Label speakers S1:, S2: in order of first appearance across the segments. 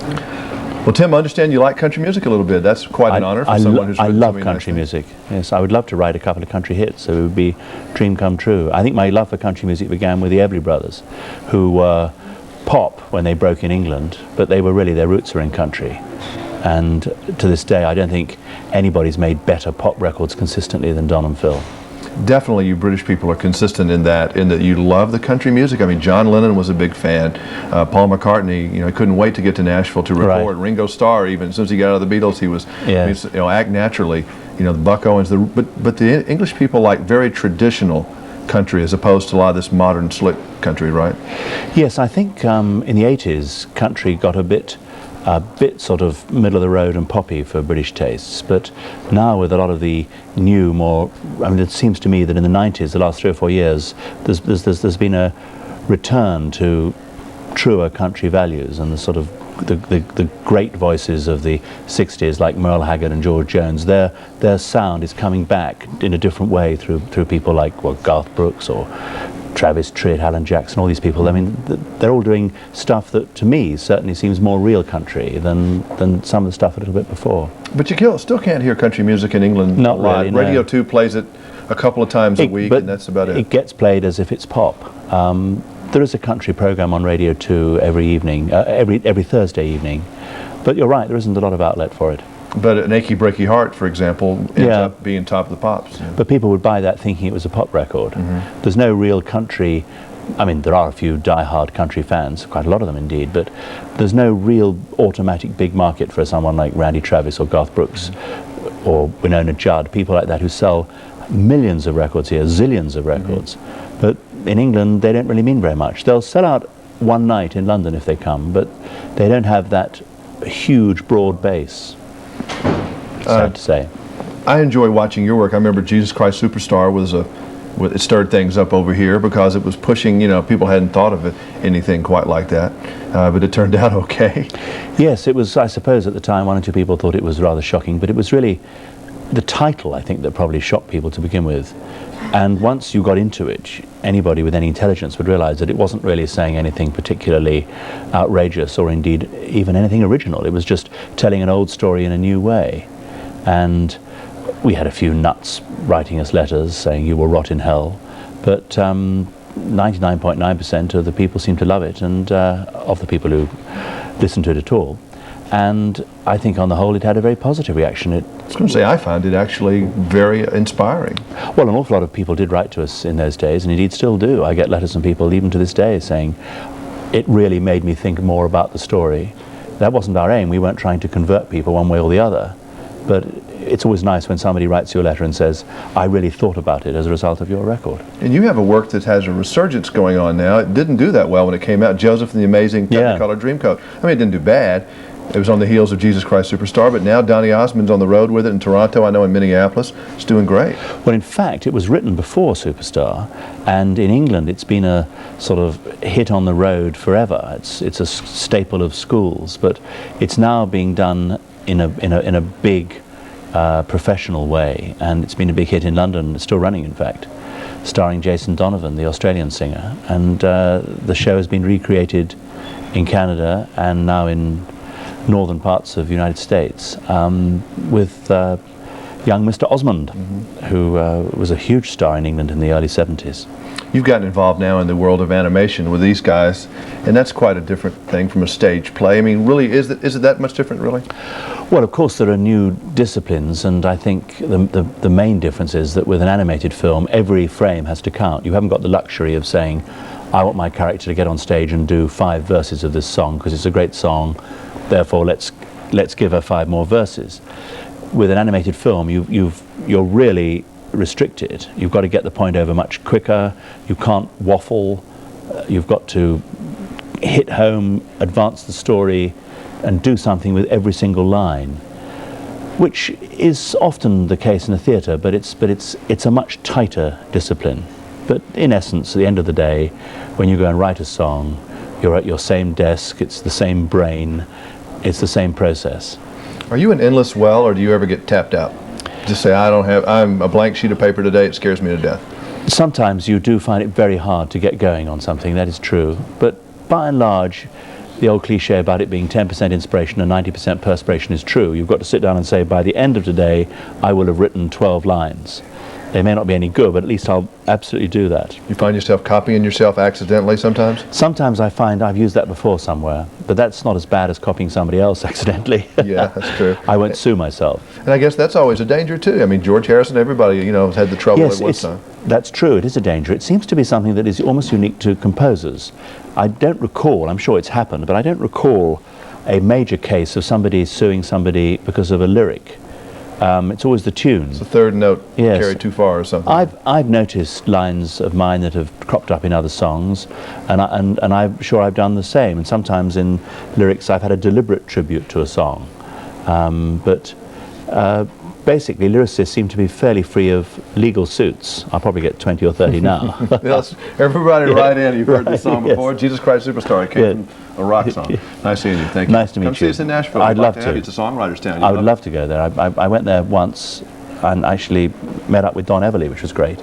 S1: Well, Tim, I understand you like country music a little bit. That's quite an honor for someone who's written so
S2: love
S1: many
S2: country
S1: nice
S2: music. Yes, I would love to write a couple of country hits. So it would be a dream come true. I think my love for country music began with the Everly Brothers, who were pop when they broke in England, but they were really, their roots were in country. And to this day, I don't think anybody's made better pop records consistently than Don and Phil.
S1: Definitely, you British people are consistent in that you love the country music. I mean, John Lennon was a big fan. Paul McCartney, he couldn't wait to get to Nashville to record. Right. Ringo Starr, even as soon as he got out of the Beatles, he was, Act Naturally. The Buck Owens. But the English people like very traditional country as opposed to a lot of this modern slick country, right?
S2: Yes, I think in the 80s, country got a bit sort of middle of the road and poppy for British tastes, but now with a lot of the new, more, I mean, it seems to me that in the 90s, the last 3 or 4 years, there's been a return to truer country values, and the sort of the great voices of the 60s like Merle Haggard and George Jones, their sound is coming back in a different way through people like Garth Brooks or Travis Tritt, Alan Jackson, all these people. I mean, they're all doing stuff that, to me, certainly seems more real country than some of the stuff a little bit before.
S1: But you still can't hear country music in England
S2: Not
S1: a lot.
S2: really, no.
S1: Radio 2 plays it a couple of times a week, and that's about it.
S2: It gets played as if it's pop. There is a country program on Radio 2 every evening, every Thursday evening. But you're right, there isn't a lot of outlet for it.
S1: But An Achy Breaky Heart, for example, ends up being top of the pops.
S2: But people would buy that thinking it was a pop record. There's no real country. I mean, there are a few die-hard country fans, quite a lot of them indeed, but there's no real automatic big market for someone like Randy Travis or Garth Brooks or Winona Judd, people like that who sell millions of records here, zillions of records. But in England, they don't really mean very much. They'll sell out one night in London if they come, but they don't have that huge, broad base. Sad to say.
S1: I enjoy watching your work. I remember Jesus Christ Superstar it stirred things up over here because it was pushing, people hadn't thought of anything quite like that, but it turned out okay.
S2: Yes, it was, I suppose at the time 1 or 2 people thought it was rather shocking, but it was really the title, I think, that probably shocked people to begin with. And once you got into it, anybody with any intelligence would realize that it wasn't really saying anything particularly outrageous or indeed even anything original. It was just telling an old story in a new way. And we had a few nuts writing us letters saying you will rot in hell, but 99.9% of the people seemed to love it, and of the people who listened to it at all. And I think on the whole it had a very positive reaction. I
S1: was going to say, I found it actually very inspiring.
S2: Well, an awful lot of people did write to us in those days, and indeed still do. I get letters from people even to this day saying, it really made me think more about the story. That wasn't our aim. We weren't trying to convert people one way or the other. But it's always nice when somebody writes you a letter and says, I really thought about it as a result of your record.
S1: And you have a work that has a resurgence going on now. It didn't do that well when it came out. Joseph and the Amazing Technicolor Dreamcoat. I mean, it didn't do bad. It was on the heels of Jesus Christ Superstar, but now Donny Osmond's on the road with it in Toronto, I know in Minneapolis. It's doing great.
S2: Well, in fact, it was written before Superstar, and in England it's been a sort of hit on the road forever. It's a staple of schools, but it's now being done in a big professional way, and it's been a big hit in London. It's still running, in fact, starring Jason Donovan, the Australian singer, and the show has been recreated in Canada and now in northern parts of the United States with young Mr. Osmond, who was a huge star in England in the early 70s.
S1: You've gotten involved now in the world of animation with these guys, and that's quite a different thing from a stage play. I mean, really, is it that much different, really?
S2: Well, of course, there are new disciplines, and I think the main difference is that with an animated film, every frame has to count. You haven't got the luxury of saying, I want my character to get on stage and do 5 verses of this song because it's a great song, therefore let's give her 5 more verses. With an animated film, you're really restricted. You've got to get the point over much quicker. You can't waffle. You've got to hit home, advance the story, and do something with every single line, which is often the case in a theatre, but it's a much tighter discipline. But in essence, at the end of the day, when you go and write a song, you're at your same desk, it's the same brain, it's the same process.
S1: Are you an endless well, or do you ever get tapped out? Just say, I'm a blank sheet of paper today, it scares me to death.
S2: Sometimes you do find it very hard to get going on something, that is true. But by and large, the old cliche about it being 10% inspiration and 90% perspiration is true. You've got to sit down and say, by the end of today, I will have written 12 lines. They may not be any good, but at least I'll absolutely do that.
S1: You find yourself copying yourself accidentally sometimes?
S2: Sometimes I find I've used that before somewhere, but that's not as bad as copying somebody else accidentally.
S1: Yeah, that's true.
S2: I won't sue myself.
S1: And I guess that's always a danger too. I mean, George Harrison, everybody, you know, has had the trouble at one time.
S2: That's true. It is a danger. It seems to be something that is almost unique to composers. I don't recall, I'm sure it's happened, but I don't recall a major case of somebody suing somebody because of a lyric. It's always the tune.
S1: It's the third note
S2: Yes.
S1: carried too far or something.
S2: I've noticed lines of mine that have cropped up in other songs, and I'm sure I've done the same. And sometimes in lyrics I've had a deliberate tribute to a song. But basically, lyricists seem to be fairly free of legal suits. I'll probably get 20 or 30 now.
S1: Yes, everybody write in. You've heard this song
S2: Yes.
S1: before. Jesus Christ Superstar. It came from a rock song. Nice seeing you. Thank you.
S2: Nice to meet you.
S1: Come see us in Nashville.
S2: I'd love
S1: to.
S2: to.
S1: Have you. It's a songwriter's town.
S2: I would love to go there. I went there once and actually met up with Don Everly, which was great.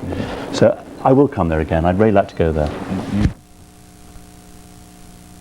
S2: So I will come there again. I'd really like to go there.